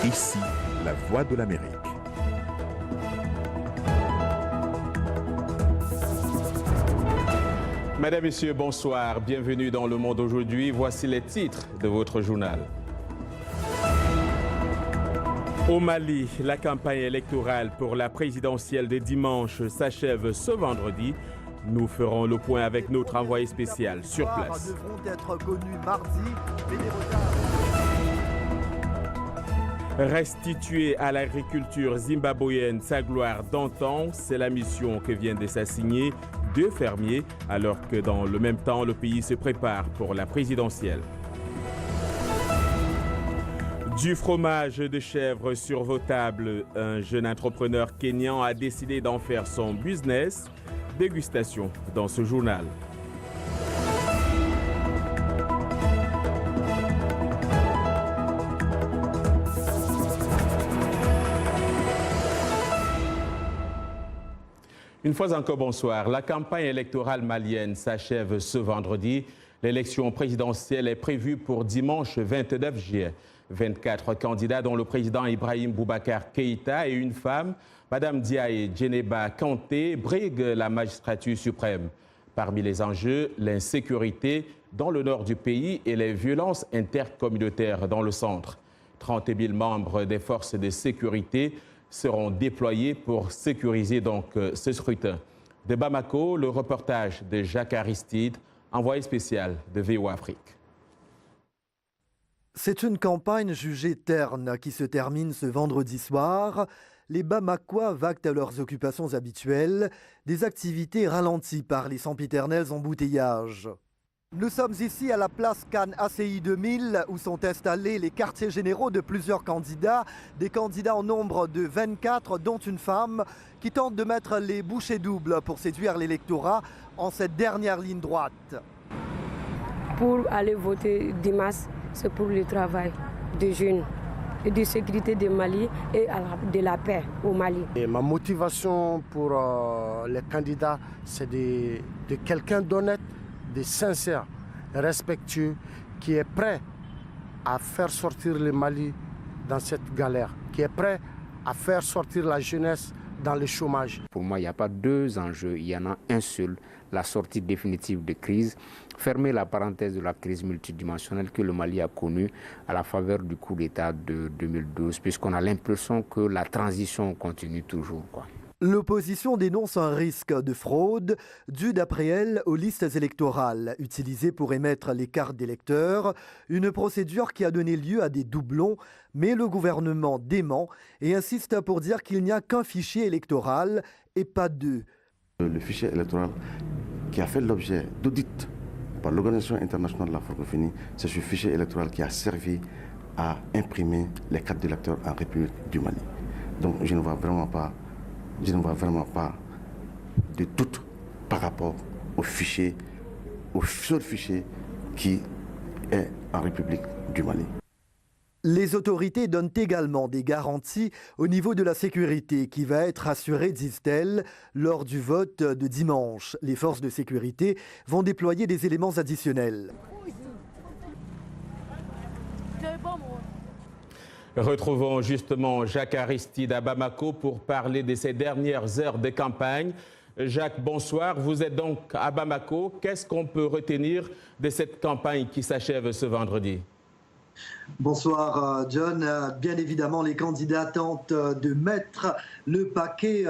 Ici, la voix de l'Amérique. Mesdames, Messieurs, bonsoir. Bienvenue dans Le Monde aujourd'hui. Voici les titres de votre journal. Au Mali, la campagne électorale pour la présidentielle de dimanche s'achève ce vendredi. Nous ferons le point avec notre envoyé spécial sur place. Devront être connus mardi, mais les retards... Restituer à l'agriculture zimbabwéenne sa gloire d'antan, c'est la mission que viennent de s'assigner deux fermiers, alors que dans le même temps, le pays se prépare pour la présidentielle. Du fromage de chèvre sur vos tables, un jeune entrepreneur kényan a décidé d'en faire son business. Dégustation dans ce journal. Une fois encore, bonsoir. La campagne électorale malienne s'achève ce vendredi. L'élection présidentielle est prévue pour dimanche 29 juillet. 24 candidats, dont le président Ibrahim Boubacar Keïta et une femme, Madame Diaye Djeneba Kanté, briguent la magistrature suprême. Parmi les enjeux, l'insécurité dans le nord du pays et les violences intercommunautaires dans le centre. 30 000 membres des forces de sécurité seront déployés pour sécuriser donc ce scrutin. De Bamako, le reportage de Jacques Aristide, envoyé spécial de VOA Afrique. C'est une campagne jugée terne qui se termine ce vendredi soir. Les Bamakois vaquent à leurs occupations habituelles, des activités ralenties par les sempiternels embouteillages. Nous sommes ici à la place Cannes ACI 2000 où sont installés les quartiers généraux de plusieurs candidats, des candidats en nombre de 24 dont une femme qui tente de mettre les bouchées doubles pour séduire l'électorat en cette dernière ligne droite. Pour aller voter dimanche, c'est pour le travail des jeunes et de sécurité du Mali et de la paix au Mali. Et ma motivation pour les candidats, c'est de quelqu'un d'honnête, de sincère, respectueux, qui est prêt à faire sortir le Mali dans cette galère, qui est prêt à faire sortir la jeunesse dans le chômage. Pour moi, il n'y a pas deux enjeux, il y en a un seul, la sortie définitive de crise, fermer la parenthèse de la crise multidimensionnelle que le Mali a connue à la faveur du coup d'État de 2012, puisqu'on a l'impression que la transition continue toujours, L'opposition dénonce un risque de fraude dû d'après elle aux listes électorales utilisées pour émettre les cartes d'électeurs, une procédure qui a donné lieu à des doublons, mais le gouvernement dément et insiste pour dire qu'il n'y a qu'un fichier électoral et pas deux. Le fichier électoral qui a fait l'objet d'audit par l'Organisation internationale de la francophonie, c'est ce fichier électoral qui a servi à imprimer les cartes d'électeurs en République du Mali. Donc je ne vois vraiment pas de doute par rapport au fichier, au seul fichier qui est en République du Mali. Les autorités donnent également des garanties au niveau de la sécurité qui va être assurée, disent-elles, lors du vote de dimanche. Les forces de sécurité vont déployer des éléments additionnels. Retrouvons justement Jacques Aristide à Bamako pour parler de ces dernières heures de campagne. Jacques, bonsoir. Vous êtes donc à Bamako. Qu'est-ce qu'on peut retenir de cette campagne qui s'achève ce vendredi ? Bonsoir John. Bien évidemment, les candidats tentent de mettre le paquet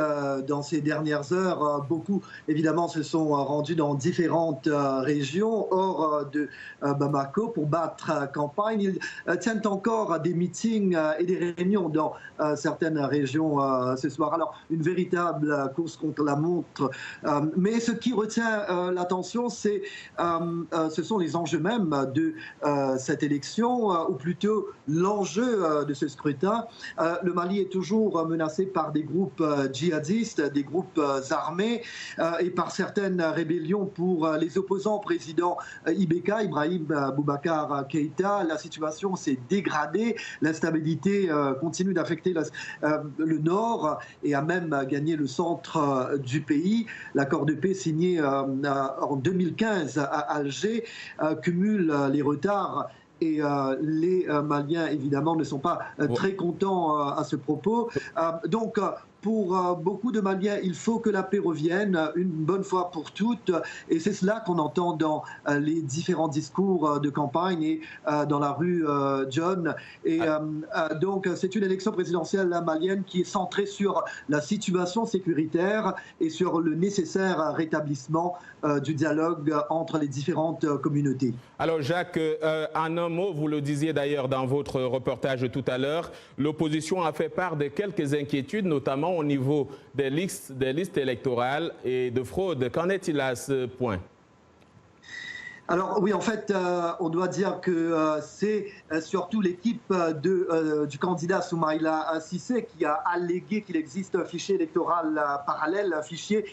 dans ces dernières heures. Beaucoup, évidemment, se sont rendus dans différentes régions hors de Bamako pour battre campagne. Ils tiennent encore des meetings et des réunions dans certaines régions ce soir. Alors, une véritable course contre la montre. Mais ce qui retient l'attention, ce sont les enjeux même de cette élection, ou plutôt l'enjeu de ce scrutin. Le Mali est toujours menacé par des groupes djihadistes, des groupes armés et par certaines rébellions pour les opposants au président Ibeka, Ibrahim Boubacar Keïta. La situation s'est dégradée, l'instabilité continue d'affecter le nord et a même gagné le centre du pays. L'accord de paix signé en 2015 à Alger cumule les retards et les Maliens, évidemment, ne sont pas très contents à ce propos. Donc, pour beaucoup de Maliens, il faut que la paix revienne une bonne fois pour toutes. Et c'est cela qu'on entend dans les différents discours de campagne et dans la rue, John. Et donc, c'est une élection présidentielle malienne qui est centrée sur la situation sécuritaire et sur le nécessaire rétablissement du dialogue entre les différentes communautés. Alors Jacques, en un mot, vous le disiez d'ailleurs dans votre reportage tout à l'heure, l'opposition a fait part de quelques inquiétudes, notamment au niveau des listes électorales et de fraude. Qu'en est-il à ce point ? Alors oui, en fait, on doit dire que c'est surtout l'équipe du candidat Soumaïla Cissé qui a allégué qu'il existe un fichier électoral parallèle, un fichier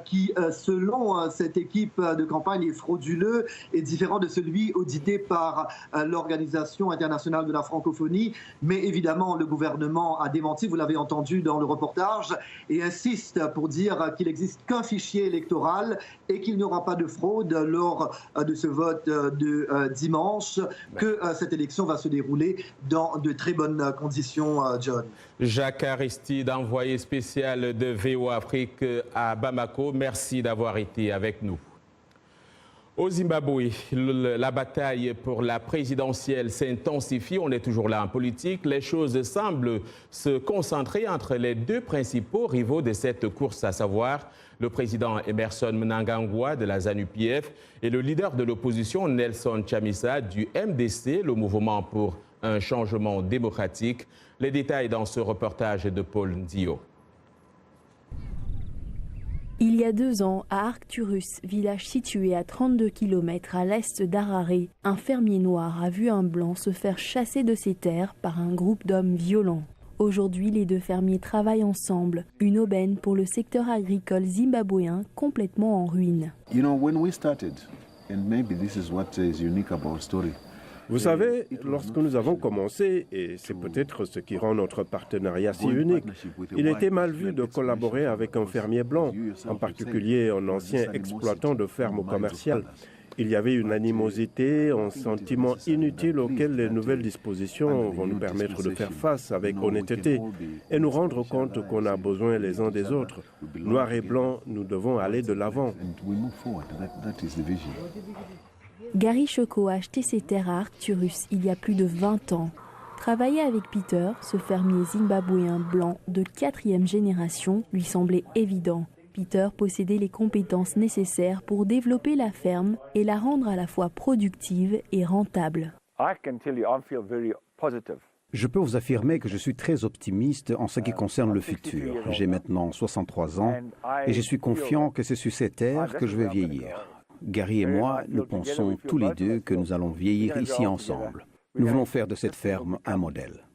qui, selon cette équipe de campagne, est frauduleux et différent de celui audité par l'Organisation internationale de la francophonie. Mais évidemment, le gouvernement a démenti, vous l'avez entendu dans le reportage, et insiste pour dire qu'il n'existe qu'un fichier électoral et qu'il n'y aura pas de fraude lors de ce vote de dimanche, que cette élection va se dérouler dans de très bonnes conditions, John. Jacques Aristide, envoyé spécial de VOA Afrique à Bamako, merci d'avoir été avec nous. Au Zimbabwe, la bataille pour la présidentielle s'intensifie. On est toujours là en politique. Les choses semblent se concentrer entre les deux principaux rivaux de cette course, à savoir le président Emmerson Mnangagwa de la ZANU-PF et le leader de l'opposition Nelson Chamisa du MDC, le mouvement pour un changement démocratique. Les détails dans ce reportage de Paul Ndio. Il y a 2 ans, à Arcturus, village situé à 32 km à l'est d'Harare, un fermier noir a vu un blanc se faire chasser de ses terres par un groupe d'hommes violents. Aujourd'hui, les deux fermiers travaillent ensemble, une aubaine pour le secteur agricole zimbabwéen complètement en ruine. Vous savez, lorsque nous avons commencé, et c'est peut-être ce qui rend notre partenariat si unique, il était mal vu de collaborer avec un fermier blanc, en particulier un ancien exploitant de ferme commerciale. Il y avait une animosité, un sentiment inutile auquel les nouvelles dispositions vont nous permettre de faire face avec honnêteté et nous rendre compte qu'on a besoin les uns des autres. Noir et blanc, nous devons aller de l'avant. Gary Choco a acheté ses terres à Arcturus il y a plus de 20 ans. Travailler avec Peter, ce fermier zimbabwéen blanc de 4e génération, lui semblait évident. Peter possédait les compétences nécessaires pour développer la ferme et la rendre à la fois productive et rentable. Je peux vous affirmer que je suis très optimiste en ce qui concerne le futur. J'ai maintenant 63 ans et je suis confiant que c'est sur ces terres que je vais vieillir. Gary et moi, nous pensons tous les deux que nous allons vieillir ici ensemble. Nous voulons faire de cette ferme un modèle.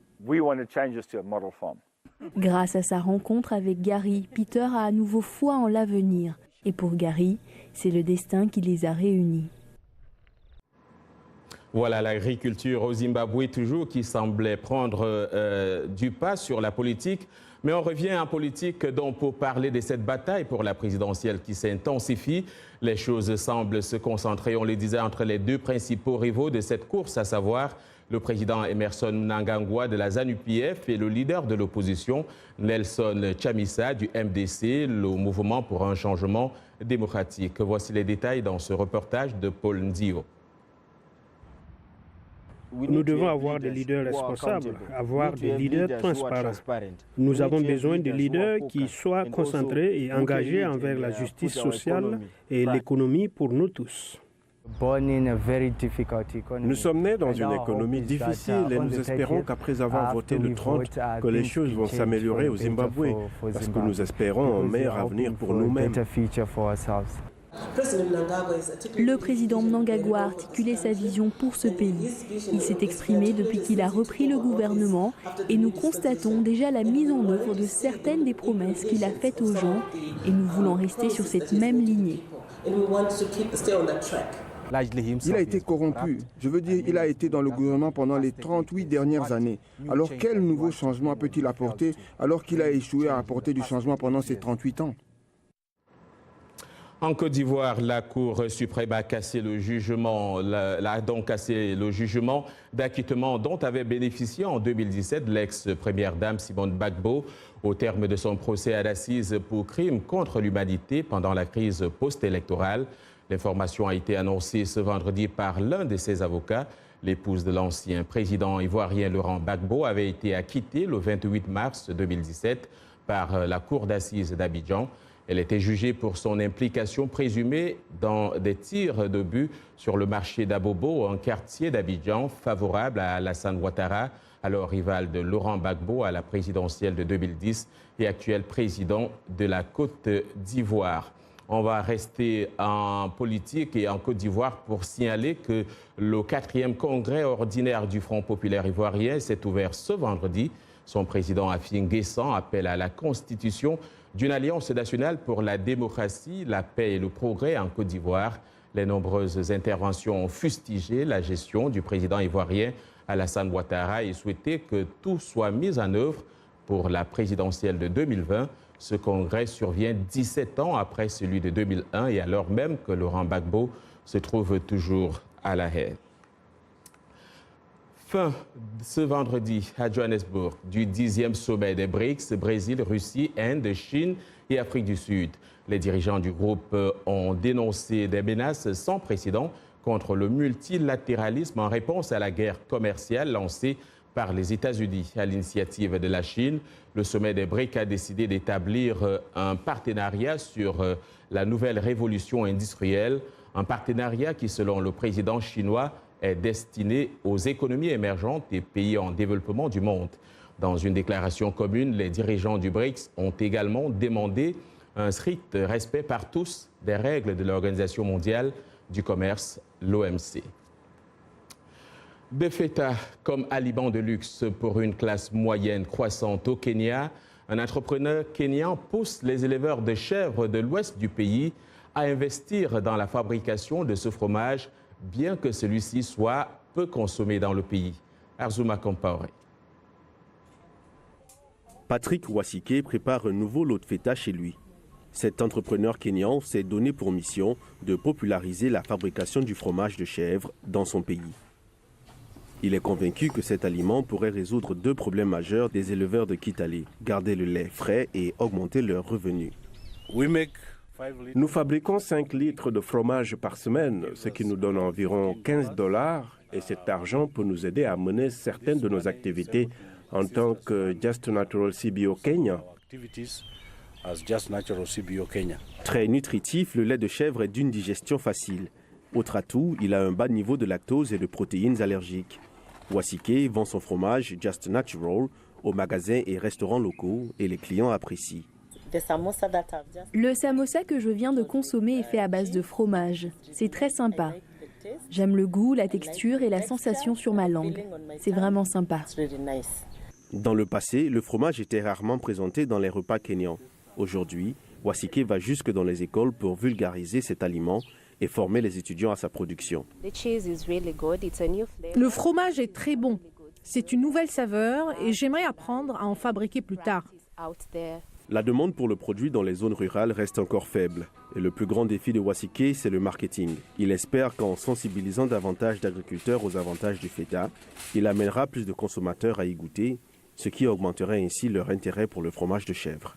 Grâce à sa rencontre avec Gary, Peter a à nouveau foi en l'avenir. Et pour Gary, c'est le destin qui les a réunis. Voilà l'agriculture au Zimbabwe toujours qui semblait prendre du pas sur la politique. Mais on revient en politique donc pour parler de cette bataille pour la présidentielle qui s'intensifie. Les choses semblent se concentrer, on le disait, entre les deux principaux rivaux de cette course, à savoir le président Emmerson Mnangagwa de la ZANU-PF et le leader de l'opposition Nelson Chamisa du MDC, le mouvement pour un changement démocratique. Voici les détails dans ce reportage de Paul Ndio. Nous devons avoir des leaders responsables, avoir des leaders transparents. Nous avons besoin de leaders qui soient concentrés et engagés envers la justice sociale et l'économie pour nous tous. Nous sommes nés dans une économie difficile et nous espérons qu'après avoir voté le 30, que les choses vont s'améliorer au Zimbabwe, parce que nous espérons un meilleur avenir pour nous-mêmes. Le président Mnangagwa a articulé sa vision pour ce pays. Il s'est exprimé depuis qu'il a repris le gouvernement et nous constatons déjà la mise en œuvre de certaines des promesses qu'il a faites aux gens et nous voulons rester sur cette même lignée. Il a été corrompu. Je veux dire, il a été dans le gouvernement pendant les 38 dernières années. Alors quel nouveau changement peut-il apporter alors qu'il a échoué à apporter du changement pendant ces 38 ans ? En Côte d'Ivoire, la Cour suprême a cassé le jugement, d'acquittement dont avait bénéficié en 2017 l'ex-première dame Simone Gbagbo au terme de son procès à l'assises pour crimes contre l'humanité pendant la crise post-électorale. L'information a été annoncée ce vendredi par l'un de ses avocats. L'épouse de l'ancien président ivoirien Laurent Gbagbo avait été acquittée le 28 mars 2017 par la Cour d'assises d'Abidjan. Elle était jugée pour son implication présumée dans des tirs de but sur le marché d'Abobo, un quartier d'Abidjan favorable à Alassane Ouattara, alors rival de Laurent Gbagbo à la présidentielle de 2010 et actuel président de la Côte d'Ivoire. On va rester en politique et en Côte d'Ivoire pour signaler que le 4e congrès ordinaire du Front populaire ivoirien s'est ouvert ce vendredi. Son président Afin Guessan appelle à la constitution d'une alliance nationale pour la démocratie, la paix et le progrès en Côte d'Ivoire. Les nombreuses interventions ont fustigé la gestion du président ivoirien Alassane Ouattara et souhaité que tout soit mis en œuvre pour la présidentielle de 2020. Ce congrès survient 17 ans après celui de 2001 et alors même que Laurent Gbagbo se trouve toujours à La Haye. Fin ce vendredi à Johannesburg du 10e sommet des BRICS, Brésil, Russie, Inde, Chine et Afrique du Sud. Les dirigeants du groupe ont dénoncé des menaces sans précédent contre le multilatéralisme en réponse à la guerre commerciale lancée par les États-Unis. À l'initiative de la Chine, le sommet des BRICS a décidé d'établir un partenariat sur la nouvelle révolution industrielle, un partenariat qui, selon le président chinois, est destiné aux économies émergentes et pays en développement du monde. Dans une déclaration commune, les dirigeants du BRICS ont également demandé un strict respect par tous des règles de l'Organisation mondiale du commerce, l'OMC. Befeta comme aliment de luxe pour une classe moyenne croissante au Kenya, un entrepreneur kenyan pousse les éleveurs de chèvres de l'ouest du pays à investir dans la fabrication de ce fromage, bien que celui-ci soit peu consommé dans le pays. Arzuma Compaoré. Patrick Wasike prépare un nouveau lot de feta chez lui. Cet entrepreneur kenyan s'est donné pour mission de populariser la fabrication du fromage de chèvre dans son pays. Il est convaincu que cet aliment pourrait résoudre 2 problèmes majeurs des éleveurs de Kitale, garder le lait frais et augmenter leurs revenus. Nous fabriquons 5 litres de fromage par semaine, ce qui nous donne environ $15, et cet argent peut nous aider à mener certaines de nos activités en tant que Just Natural CBO Kenya. Très nutritif, le lait de chèvre est d'une digestion facile. Autre atout, il a un bas niveau de lactose et de protéines allergiques. Wasike vend son fromage Just Natural aux magasins et restaurants locaux et les clients apprécient. Le samosa que je viens de consommer est fait à base de fromage. C'est très sympa. J'aime le goût, la texture et la sensation sur ma langue. C'est vraiment sympa. Dans le passé, le fromage était rarement présenté dans les repas kenyans. Aujourd'hui, Wasike va jusque dans les écoles pour vulgariser cet aliment et former les étudiants à sa production. Le fromage est très bon. C'est une nouvelle saveur et j'aimerais apprendre à en fabriquer plus tard. La demande pour le produit dans les zones rurales reste encore faible. Et le plus grand défi de Wasike, c'est le marketing. Il espère qu'en sensibilisant davantage d'agriculteurs aux avantages du feta, il amènera plus de consommateurs à y goûter, ce qui augmenterait ainsi leur intérêt pour le fromage de chèvre.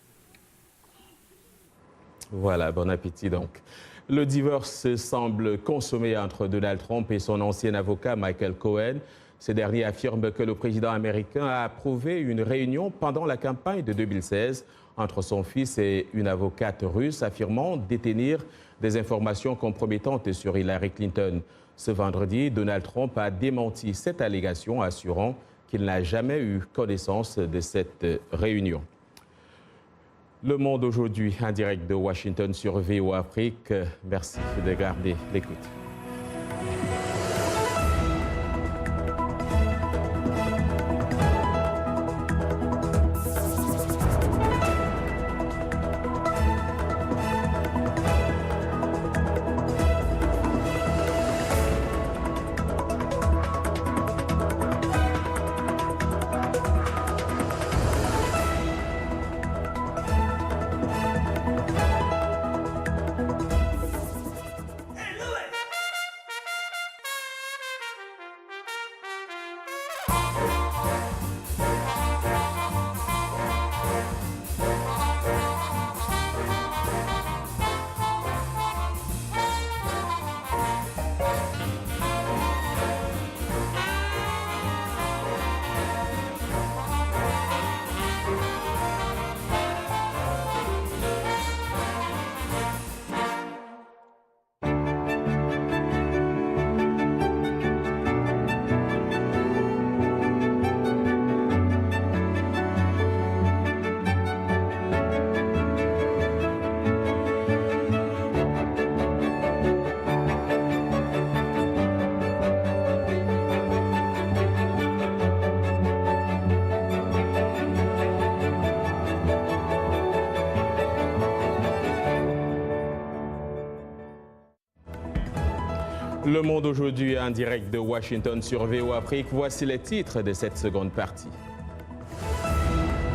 Voilà, bon appétit donc. Le divorce semble consommé entre Donald Trump et son ancien avocat Michael Cohen. Ce dernier affirme que le président américain a approuvé une réunion pendant la campagne de 2016 entre son fils et une avocate russe affirmant détenir des informations compromettantes sur Hillary Clinton. Ce vendredi, Donald Trump a démenti cette allégation, assurant qu'il n'a jamais eu connaissance de cette réunion. Le Monde aujourd'hui, en direct de Washington sur VOA Afrique. Merci de garder l'écoute. Le Monde aujourd'hui en direct de Washington sur VOA Afrique. Voici les titres de cette seconde partie.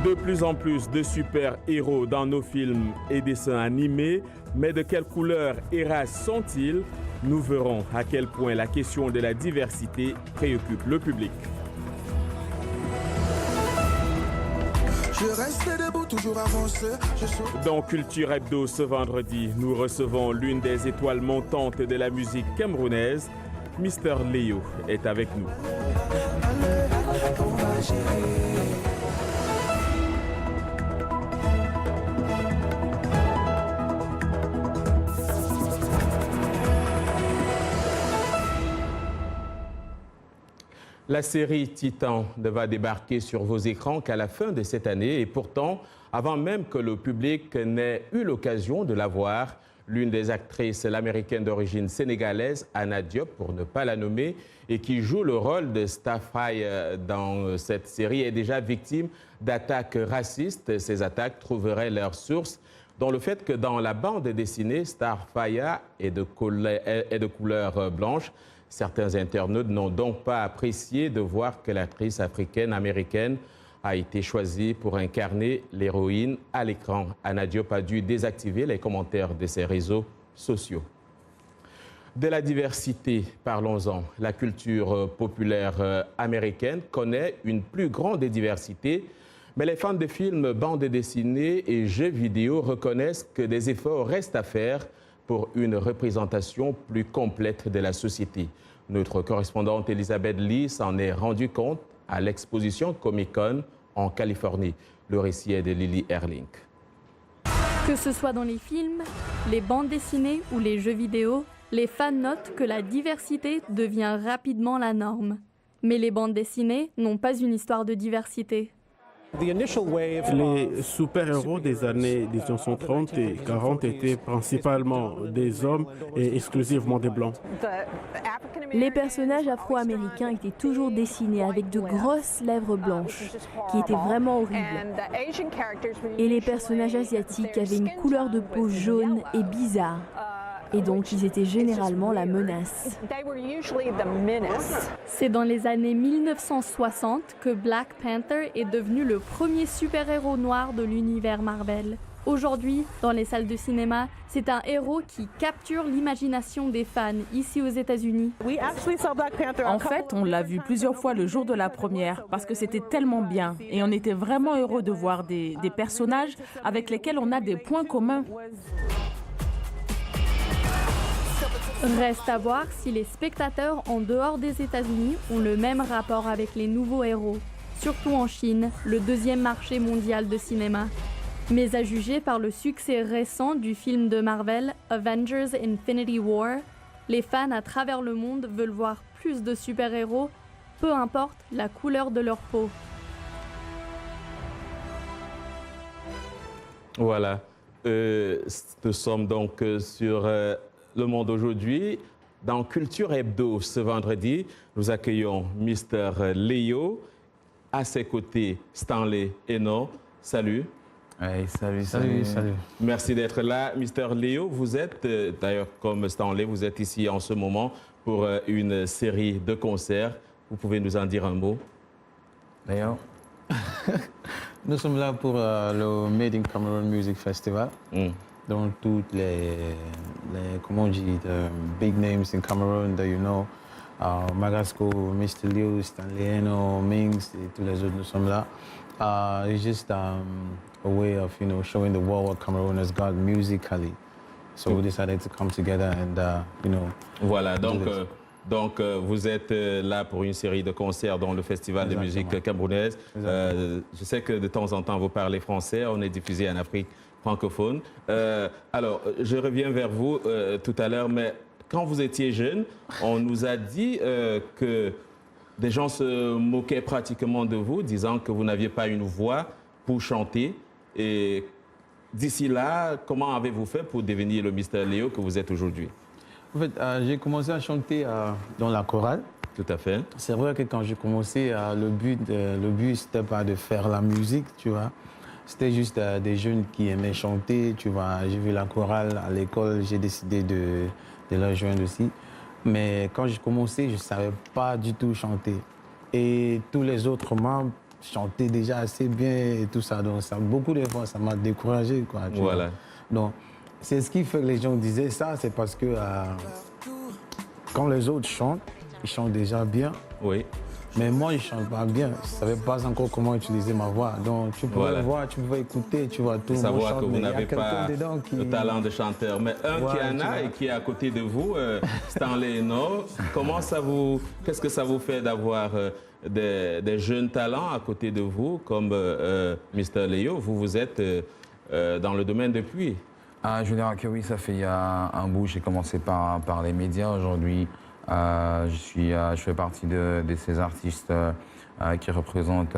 De plus en plus de super-héros dans nos films et dessins animés, mais de quelle couleur et race sont-ils? Nous verrons à quel point la question de la diversité préoccupe le public. Je reste debout, toujours avancé. Dans Culture Hebdo ce vendredi, nous recevons l'une des étoiles montantes de la musique camerounaise. Mr. Léo est avec nous. Allez, on va gérer. La série Titan ne va débarquer sur vos écrans qu'à la fin de cette année et pourtant, avant même que le public n'ait eu l'occasion de la voir, l'une des actrices, l'américaine d'origine sénégalaise, Anna Diop, pour ne pas la nommer, et qui joue le rôle de Starfire dans cette série, est déjà victime d'attaques racistes. Ces attaques trouveraient leur source dans le fait que dans la bande dessinée, Starfire est de couleur blanche. Certains internautes n'ont donc pas apprécié de voir que l'actrice africaine-américaine a été choisie pour incarner l'héroïne à l'écran. Anna Diop a dû désactiver les commentaires de ses réseaux sociaux. De la diversité, parlons-en. La culture populaire américaine connaît une plus grande diversité, mais les fans de films, bandes dessinées et jeux vidéo reconnaissent que des efforts restent à faire pour une représentation plus complète de la société. Notre correspondante Elisabeth Lee s'en est rendue compte à l'exposition Comic-Con en Californie. Le récit est de Lily Erling. Que ce soit dans les films, les bandes dessinées ou les jeux vidéo, les fans notent que la diversité devient rapidement la norme. Mais les bandes dessinées n'ont pas une histoire de diversité. Les super-héros des années 1930 et 40 étaient principalement des hommes et exclusivement des blancs. Les personnages afro-américains étaient toujours dessinés avec de grosses lèvres blanches, qui étaient vraiment horribles. Et les personnages asiatiques avaient une couleur de peau jaune et bizarre. Et donc, ils étaient généralement la menace. C'est dans les années 1960 que Black Panther est devenu le premier super-héros noir de l'univers Marvel. Aujourd'hui, dans les salles de cinéma, c'est un héros qui capture l'imagination des fans ici aux États-Unis. En fait, on l'a vu plusieurs fois le jour de la première parce que c'était tellement bien et on était vraiment heureux de voir des personnages avec lesquels on a des points communs. Reste à voir si les spectateurs en dehors des États-Unis ont le même rapport avec les nouveaux héros, surtout en Chine, le deuxième marché mondial de cinéma. Mais à juger par le succès récent du film de Marvel, Avengers Infinity War, les fans à travers le monde veulent voir plus de super-héros, peu importe la couleur de leur peau. Voilà, nous sommes donc sur Le Monde aujourd'hui. Dans Culture Hebdo ce vendredi, nous accueillons Mr. Léo. À ses côtés, Stanley Eno. Salut. Hey, salut. Merci d'être là. Mr. Léo, vous êtes, d'ailleurs comme Stanley, vous êtes ici en ce moment pour une série de concerts. Vous pouvez nous en dire un mot? Léo, nous sommes là pour le Made in Cameroon Music Festival. Donc toutes les comment on dit, the big names in Cameroon that you know, Magasco, Mr. Liu, Stanley Eno, Mings, et tous les autres, nous sommes là. It's just a way of, showing the world what Cameroon has got musically. So we decided to come together and, Voilà, donc vous êtes là pour une série de concerts dans le Festival de musique camerounaise. Je sais que de temps en temps, vous parlez français, on est diffusé en Afrique francophone. Alors, je reviens vers vous tout à l'heure, mais quand vous étiez jeune, on nous a dit que des gens se moquaient pratiquement de vous, disant que vous n'aviez pas une voix pour chanter. Et d'ici là, comment avez-vous fait pour devenir le Mr. Léo que vous êtes aujourd'hui? En fait, j'ai commencé à chanter dans la chorale. Tout à fait. C'est vrai que quand j'ai commencé, le but c'était pas de faire la musique, tu vois. C'était juste des jeunes qui aimaient chanter, tu vois. J'ai vu la chorale à l'école, j'ai décidé de la joindre aussi. Mais quand j'ai commencé, je ne savais pas du tout chanter. Et tous les autres membres chantaient déjà assez bien et tout ça. Donc beaucoup de fois, ça m'a découragé, quoi. Voilà. Donc c'est ce qui fait que les gens disaient ça, c'est parce que quand les autres chantent, ils chantent déjà bien. Oui. Mais moi, je ne chante pas bien. Je ne savais pas encore comment utiliser ma voix. Donc, tu pouvais voir, tu pouvais écouter, tu vois tout le monde savoir chante, que vous n'avez pas le talent de chanteur. Mais un qui en a et qui est à côté de vous, Stanley Eno, qu'est-ce que ça vous fait d'avoir des jeunes talents à côté de vous, comme Mr. Leo? Vous êtes dans le domaine depuis. Je veux dire que oui, ça fait un bout. J'ai commencé par les médias. Aujourd'hui, je fais partie de ces artistes qui représentent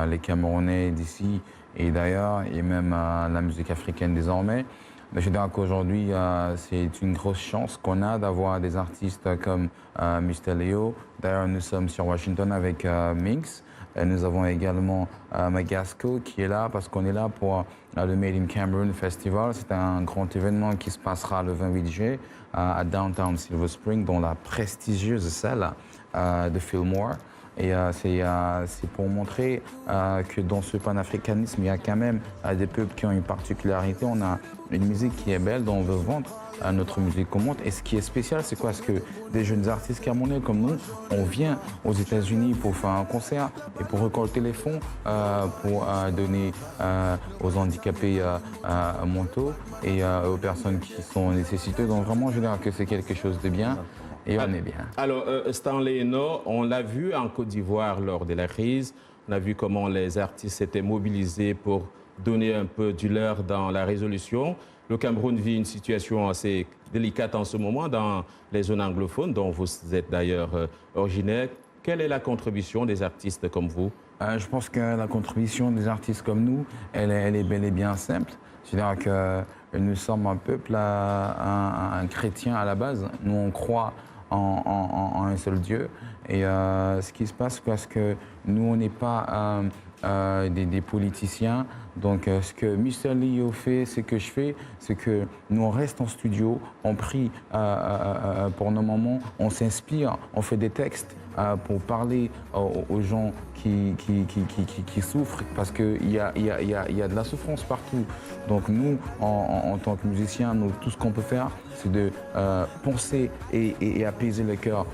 les Camerounais d'ici et d'ailleurs, et même la musique africaine désormais. Mais je veux dire qu'aujourd'hui, c'est une grosse chance qu'on a d'avoir des artistes comme Mr. Leo. D'ailleurs, nous sommes sur Washington avec Minx. Et nous avons également Magasco qui est là parce qu'on est là pour le Made in Cameroon Festival. C'est un grand événement qui se passera le 28 juillet à Downtown Silver Spring, dans la prestigieuse salle de Fillmore. Et c'est pour montrer que dans ce panafricanisme, il y a quand même des peuples qui ont une particularité. On a une musique qui est belle, dont on veut vendre notre musique qu'on monte. Et ce qui est spécial, c'est quoi? C'est que des jeunes artistes camerounais comme nous, on vient aux États-Unis pour faire un concert et pour récolter les fonds pour donner aux handicapés mentaux et aux personnes qui sont nécessiteuses. Donc vraiment, je veux dire que c'est quelque chose de bien. Et on est bien. Alors, Stanley Eno, on l'a vu en Côte d'Ivoire lors de la crise. On a vu comment les artistes s'étaient mobilisés pour donner un peu du leur dans la résolution. Le Cameroun vit une situation assez délicate en ce moment dans les zones anglophones, dont vous êtes d'ailleurs originaire. Quelle est la contribution des artistes comme vous? Je pense que la contribution des artistes comme nous, elle est bel et bien simple. C'est-à-dire que nous sommes un peuple, un chrétien à la base. Nous, on croit en un seul Dieu. Et ce qui se passe, parce que nous, on n'est pas des politiciens. Donc, ce que Mr. Leo fait, ce que je fais, c'est que nous, on reste en studio, on prie pour nos moments, on s'inspire, on fait des textes pour parler aux gens qui souffrent, parce qu'il y a de la souffrance partout. Donc nous, en tant que musiciens, tout ce qu'on peut faire, c'est de penser et apaiser le cœur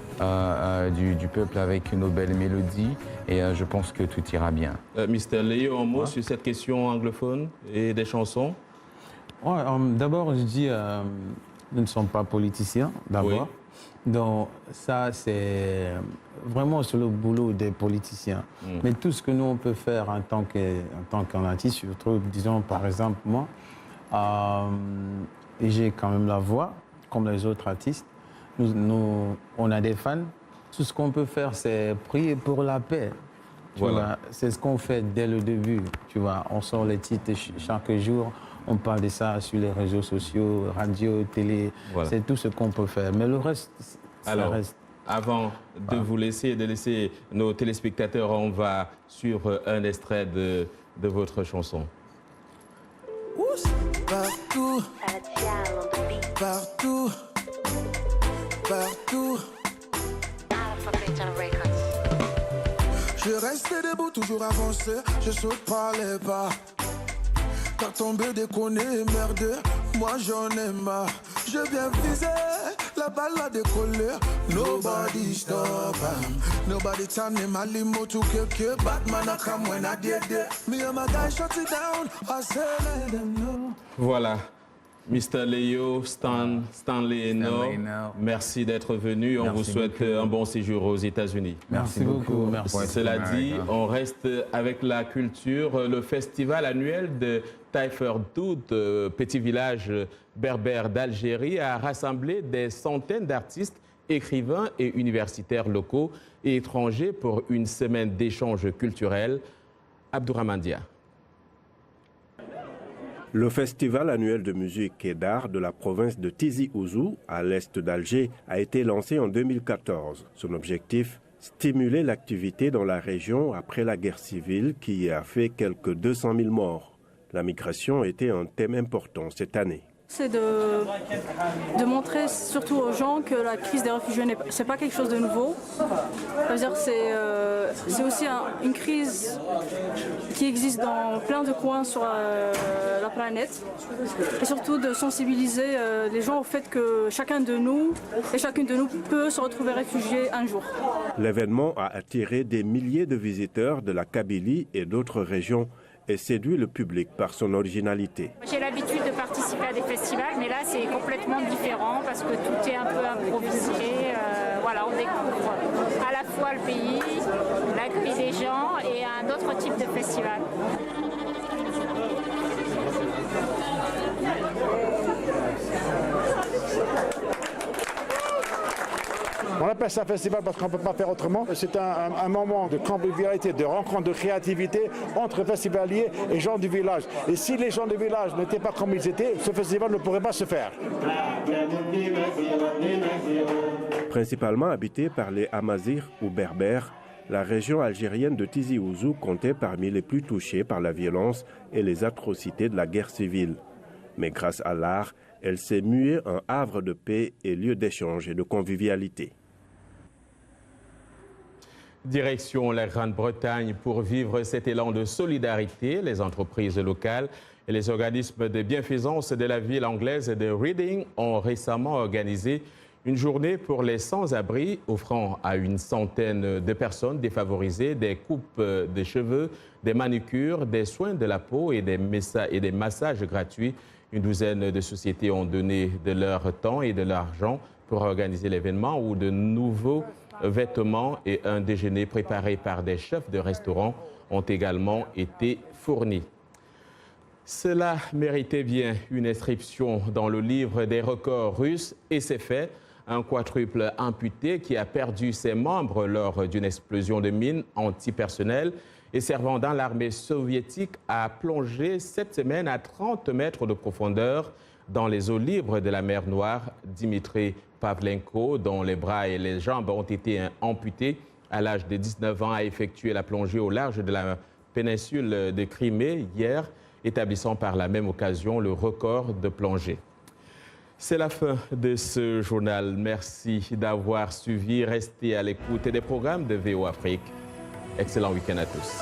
du peuple avec nos belles mélodies. Et je pense que tout ira bien. Mr. Leo, un mot sur cette question anglophone et des chansons? Ouais, d'abord, je dis, nous ne sommes pas politiciens, d'abord. Oui. Donc ça, c'est vraiment sur le boulot des politiciens. Mais tout ce que nous, on peut faire en tant qu'un artiste, surtout, disons, par exemple, moi, j'ai quand même la voix, comme les autres artistes. On a des fans. Tout ce qu'on peut faire, c'est prier pour la paix. Voilà. C'est ce qu'on fait dès le début. Tu vois, on sort les titres chaque jour. On parle de ça sur les réseaux sociaux, radio, télé. Voilà. C'est tout ce qu'on peut faire. Mais le reste, ça reste. Avant de vous laisser et de laisser nos téléspectateurs, on va sur un extrait de votre chanson. Partout, partout, partout. Je reste debout, toujours avancé, je saute pas les pas. T'as tombé, déconné, merde, moi j'en ai marre. Je viens viser, la balle a décollé. Nobody stop, nobody turn me my limo to kill. Batman I come when I did it. Me and my guys shut it down, I say let them know. Voilà. Mr. Leo, Stanley Eno, merci d'être venu. On vous souhaite un bon séjour aux États-Unis. Merci beaucoup. Merci. Cela dit, on reste avec la culture. Le festival annuel de Taïferdoud, petit village berbère d'Algérie, a rassemblé des centaines d'artistes, écrivains et universitaires locaux et étrangers pour une semaine d'échanges culturels. Abdourahmane Dia. Le festival annuel de musique et d'art de la province de Tizi Ouzou, à l'est d'Alger, a été lancé en 2014. Son objectif, stimuler l'activité dans la région après la guerre civile qui a fait quelques 200 000 morts. La migration était un thème important cette année. C'est de montrer surtout aux gens que la crise des réfugiés, c'est pas quelque chose de nouveau. C'est aussi une crise qui existe dans plein de coins sur la planète. Et surtout de sensibiliser les gens au fait que chacun de nous et chacune de nous peut se retrouver réfugié un jour. L'événement a attiré des milliers de visiteurs de la Kabylie et d'autres régions et séduit le public par son originalité. J'ai l'habitude de participer à des festivals, mais là c'est complètement différent parce que tout est un peu improvisé. Voilà, on découvre à la fois le pays, l'accueil des gens et un autre type de festival. On appelle ça festival parce qu'on ne peut pas faire autrement. C'est un moment de convivialité, de rencontre, de créativité entre festivaliers et gens du village. Et si les gens du village n'étaient pas comme ils étaient, ce festival ne pourrait pas se faire. Principalement habitée par les Amazirs ou Berbères, la région algérienne de Tizi Ouzou comptait parmi les plus touchées par la violence et les atrocités de la guerre civile. Mais grâce à l'art, elle s'est muée en havre de paix et lieu d'échange et de convivialité. Direction la Grande-Bretagne pour vivre cet élan de solidarité. Les entreprises locales et les organismes de bienfaisance de la ville anglaise de Reading ont récemment organisé une journée pour les sans-abri, offrant à une centaine de personnes défavorisées des coupes de cheveux, des manucures, des soins de la peau et des massages gratuits. Une douzaine de sociétés ont donné de leur temps et de l'argent pour organiser l'événement où de nouveaux vêtements et un déjeuner préparé par des chefs de restaurant ont également été fournis. Cela méritait bien une inscription dans le livre des records russes et c'est fait. Un quadruple amputé qui a perdu ses membres lors d'une explosion de mine antipersonnel et servant dans l'armée soviétique a plongé cette semaine à 30 mètres de profondeur dans les eaux libres de la mer Noire. Dimitri Pavlenko, dont les bras et les jambes ont été amputés à l'âge de 19 ans, a effectué la plongée au large de la péninsule de Crimée hier, établissant par la même occasion le record de plongée. C'est la fin de ce journal. Merci d'avoir suivi. Restez à l'écoute des programmes de VO Afrique. Excellent week-end à tous.